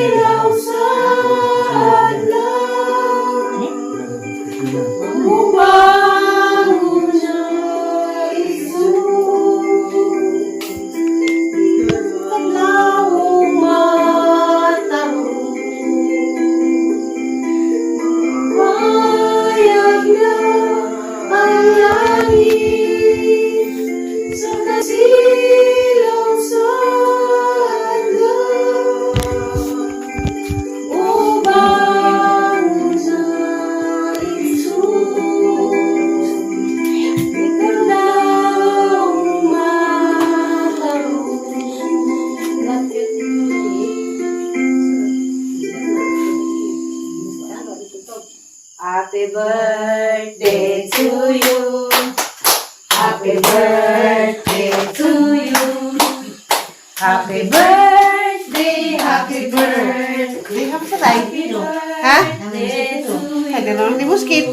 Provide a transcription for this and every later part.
silaw sa adlaw, ubangon sa isog, kadlawong matarong, mayag na ang langit sa kasilaw sa adlaw, ubangon sa isog, kadlawong matarong. Happy birthday to you. Happy birthday to you. Happy birthday, happy birthday. Happy sa tayo? Ha? Ay, gano'n ni Muskit.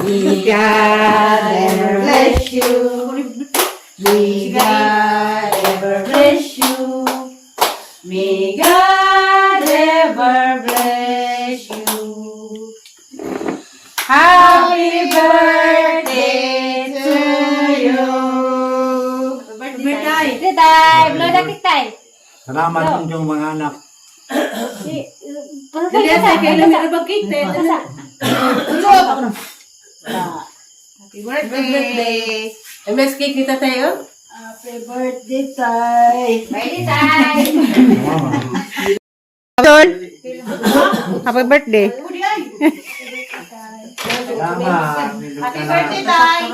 May God ever bless you. May God ever bless you. May God ever bless you. Happy birthday to you. Birthday. Tay, blow na kitay. Salamat yung mga anak. Dali sa kailan may nabagkit eh. Happy birthday. MS cake kita tayo. Happy birthday, Tay. Birthday time. Happy birthday. Salamat. Happy birthday time.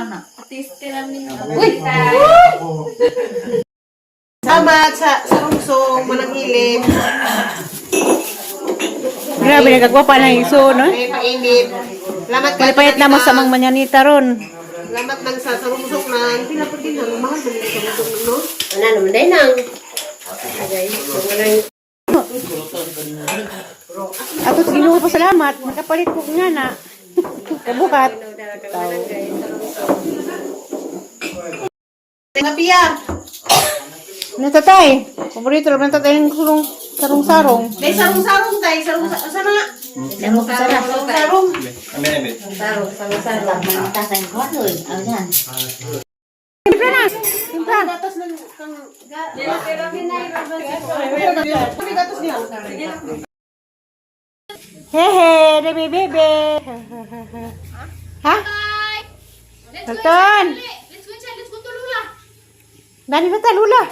Uy! Salamat sa sarungsong mananghilip. Grabe, nagagwapa na yung iso, no? May painit. Salamat ka. Malipayat na mo sa mga manyanita ron. Salamat lang sa sarungsong na hindi na pwede na. Mahal ba nito sa sarungsong, no? Ano naman day nang? Ako sa Ginoo pa salamat. Nakapalit ko nga na. Kabukat. Tengah piyar. Ano tatay? Paborito naman tatay yung sarong-sarong. May sarong-sarong tayo. Sarong-sarong. Sana nga? Sarong-sarong. Siyempre na. Siyempre. Gatas ng... Gatas niya. Hehe, baby, baby. Ha? Dalton. Dani ba ta, Lula?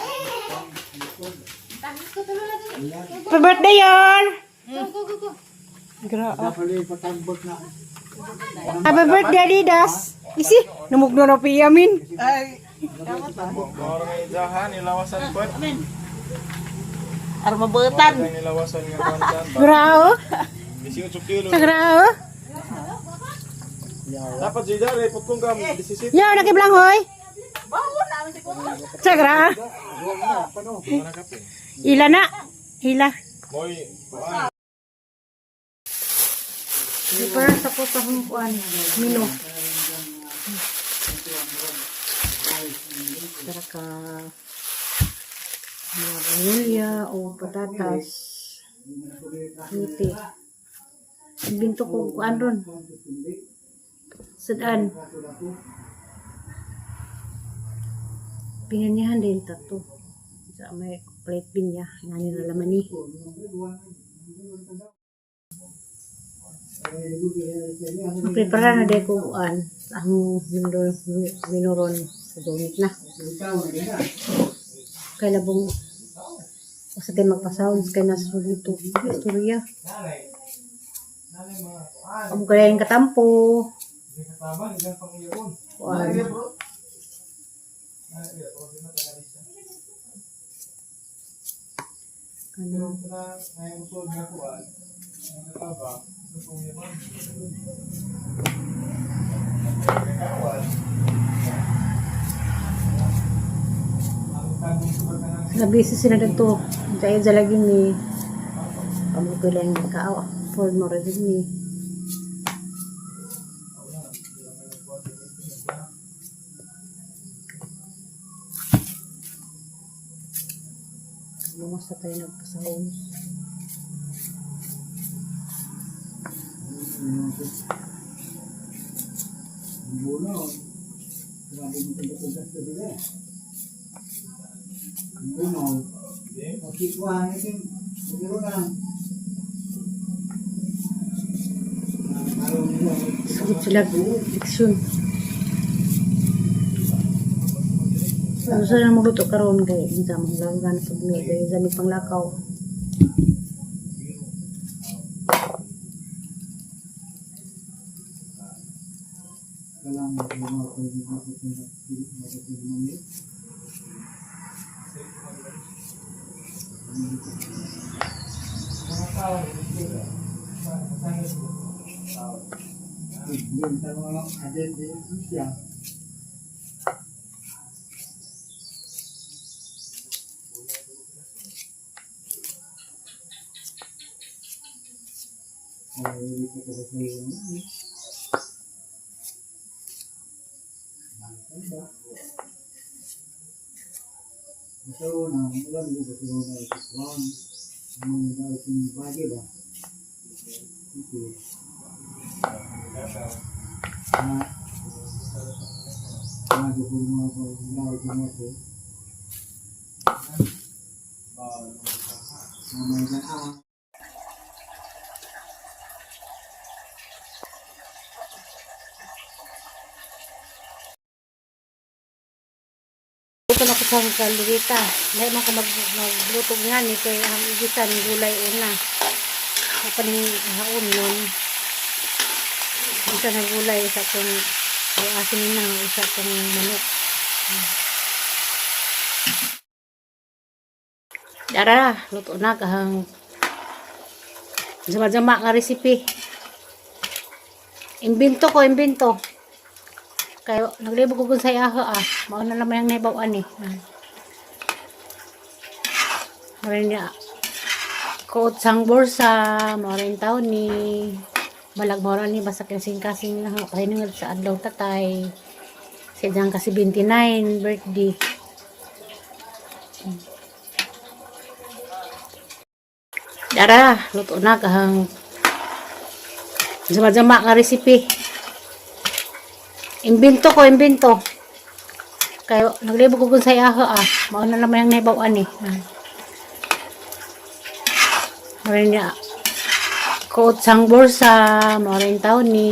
Happy birthday, yon. Happy birthday, Adidas. Isi, namugno na piyamin. Orang ijahan nilawasan pot. Arma betan. Nilawasan nga kontan. Grao. Bisi 8 kilo. Sa grao. Dapat jida repot kong kam disisit. Yo, nakiblang hoy. Sa grao. Ila na. Hila. Moy. Super sa ko sa hungkuan. Mino. Para ka mga vanilya o patatas. Buti. Binto ko kuan ron. Sadaan. Pinanyahan din tato. Sa may plate pinya. Nga nilalaman ni. Prepara na din ko kuan. Ang minuron sa donut na. Kaya labong sa tayo magpa-sounds kaya nasa dito. Istorya. Ang kaya yung katampo. Kuan. Nabisi sila dito. Dahil sa lagi ni pamuto lang yung kao. For no reason ni. Lumos na tayo nagpasahon. Buno. Grabe mo tugas ko dila. Buno. Okay, kuha natin. Siguro na. Sakit sila diksyon. Ano sa nang magluto karon kay hindi mo langgan sa bumi kay dami pang lakaw. So, na ulan dito sa mga ikuan, mga iting bagay ba? Ito. Dito mga paglaw din ako. Ito na ko sa kalirita. Dahil man ko magluto nga ni kay ang igisan gulay una. Kapaning haon nun. Isa na gulay sa itong asin na isa itong manok. Dara, luto na kahang jama-jama nga recipe. Imbento ko, imbento. Kaya naglibog ko sa iyaha mao na naman yung naibawan eh. Marin niya koot sang bursa, marin taon ni balag marin ni basta kasing-kasing na pahinungad sa adlaw tatay. Siya kasi 29 birthday. Dara, luto na kahang jama-jama nga recipe. Imbento ko, imbento. Kaya naglibog ko sa iyaha mao na naman yung naibawan eh. Marin niya koot sang bursa, marin taon ni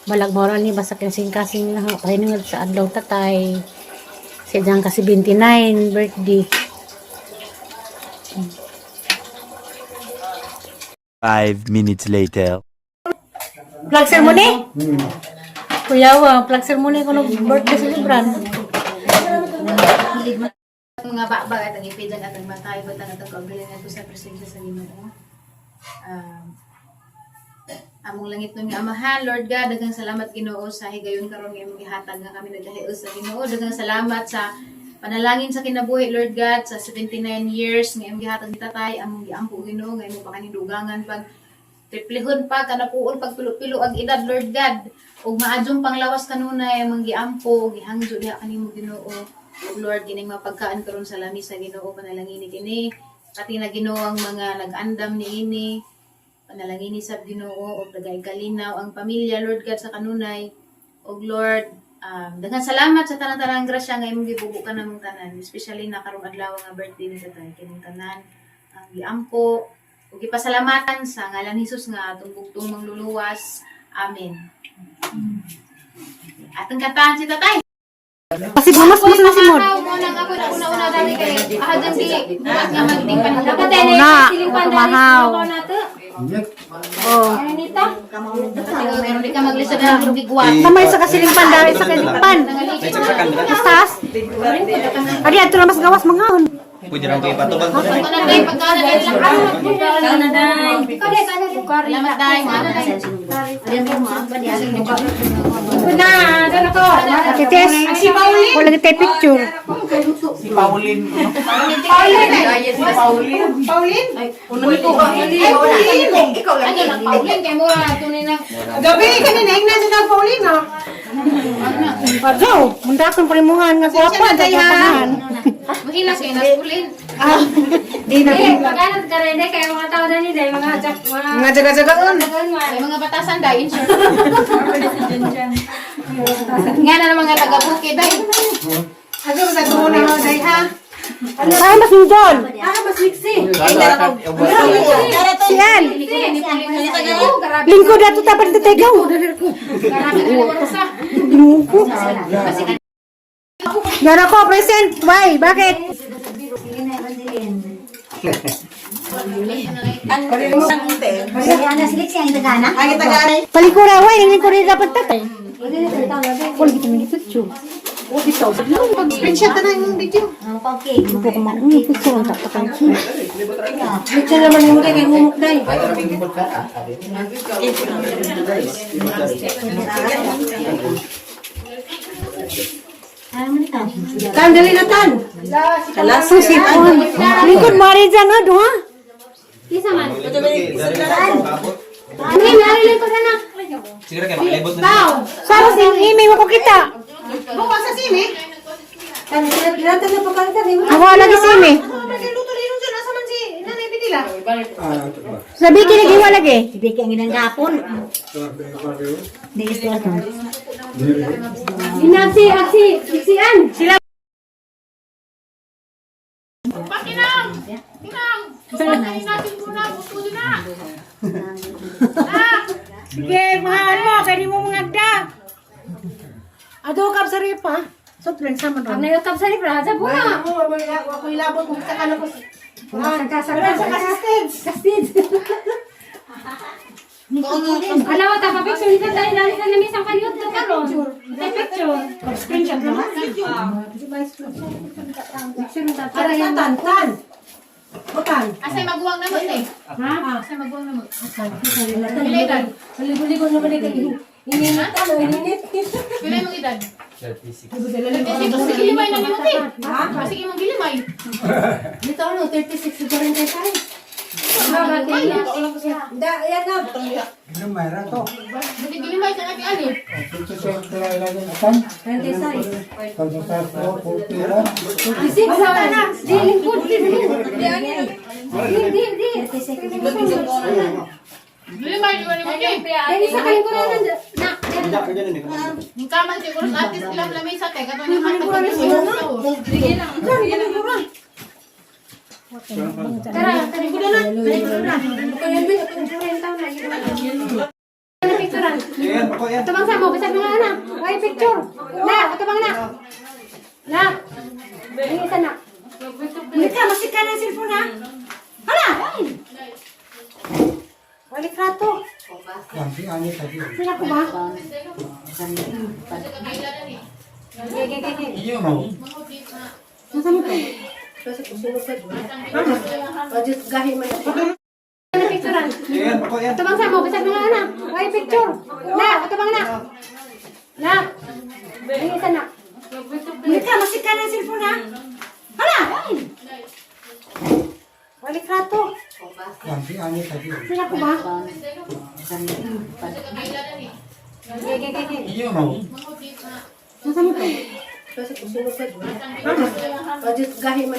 balag marin ni basta kasing-kasing na pahinungad sa adlaw tatay. Siya kasi 29 birthday. 5 minutes later. Flag ceremony? Kuya, flag ceremony ko birthday celebran. Mga babag at ang ipidan at ang matay ba at ang kaugalingan ko sa presensya sa Ginoo. Among langit ng Amahan, Lord God, daghang salamat Ginoo sa higayon karon nga imong gihatag nga kami nagdahiol sa Ginoo. Daghang salamat sa panalangin sa kinabuhi Lord God sa 79 years nga imong gihatag ni tatay among giampo Ginoo nga imong pakanidugangan pag triplehon pa kanapuon pag pilo-pilo ang edad Lord God. Ug maadjong panglawas kanunay among giampo gihangjo diha kanimo Ginoo. O Lord, gining mapagkaan karon sa lami sa Ginoo, panalangin ni kini. Pati na Ginoo ang mga nag-andam ni ini. Panalangin ni sa Ginoo o dagay kalinaw ang pamilya Lord God sa kanunay. O Lord, daghang salamat sa tanang-tanang grasya nga imong gibubukan namong tanan, especially na karong adlaw nga birthday ni tatay kining tanan. Ang giampo ug gipasalamatan sa ngalan ni Hesus nga atong bugtong mangluluwas. Amen. Atong katahan si tatay. Kasi mas na si Mod. Una nga po na una dali kay ahadang di buhat nga magding panahon. Una, mahaw. Oh. Meron di ka maglisod ng bigwat. Namay sa kasilingpan dahil sa kasilingpan. Isas. Ari, ato na mas gawas manghahon. Pwede lang kayo patubag ko. Ano na day pagkana day lahat. Kana day. Salamat day. Ano day. Na, dala ko. Tites. Si Pauline. Wala kita picture. Si Pauline. Pauline? Ikaw lang. Ano lang Pauline kay mo tunay na. Gabi, kanina, ignan siya ng Pauline, ha? Padaw, munda akong palimuhan nga kuwapa. Siya na, Dayahan. Mahila kay nas Pauline. Di na Magkano ka rin kaya mga tao na nila, mga mga jaga-jagaon. Ay, mga batasan dahil, sure. Nga na ng mga taga-bukid, ay. Ano sa tuna mo dai ha? Ay, mas doon. Mas liksi. Siyan. Lingkod ato tapat na tegaw. Lingko. Yan ako, present. Why? Bakit? Palikura, why? Hindi ko rin dapat tatay. Wala kita may picture. Oh, dito. Screenshot na yung video. Hindi ko kumakuha. Picture ang tapakan siya. Picture naman yung kay Mumuk dai. Tan dali na tan. Kalaso si Pon. Lingkod mo rin dyan, ha? Doon, ha? Isa man. Hindi, narinig ko na. Siguro kayo makalibot na. Saan si email mo ko kita? Bukas sa simi. Tan dili na pagkanta ni. Ako lagi si email. Luto rin yung asa man si Nanay Bidila. Sabi kinigiwa lagi. Aksi-an. Sila. Sige, mahaan mo. Kaya di mo mangagda. Ato kap sa ripa. So, friend sama Ang doon. nayotap sa libra, sa bunga. Ako ilabot mo sa kano ko. Alam mo, tapapicture nito dahil lalo na namin sa kanyot na karon. Sa picture. Screenshot mo. Para yan tan. Bukan. Asay maguwang na mo, eh. Ha? Asay maguwang na mo. Ligo-ligo naman ito. Ininit ano, ininit. Pilay mong edad. 36. Sige, limay na naman, eh. Sige, mong gilimay. Dito ano, 36 to 45. Da, yan na. Sige, gilimay sa natin, ano? 46 na. Di, lingkod. Di. Gilimay, di ba naman, eh. Dahil sa kalingkod na. Yung kaman siguro sa atis ilang lamay sa teka. Ito naman pag sige lang. Tara, kalingkod na. Picturean. Ito bang sa mo, bisag mga anak. Why picture? Na, ito bang na. Na. Ang isa na. Hindi ka, masika na yung cellphone ha. Hala! Balik rato. Sila ko ba? Nasa mo to? Budget gahi man. Picturean. Ito bang sa mo, bisag mga anak. Why picture? Na, ito bang na. Na. Ang isa na. Hindi ka, masika na yung cellphone ha. Hala! Balik rato. Sila ko ba? Nasa mo to? Budget gahi man.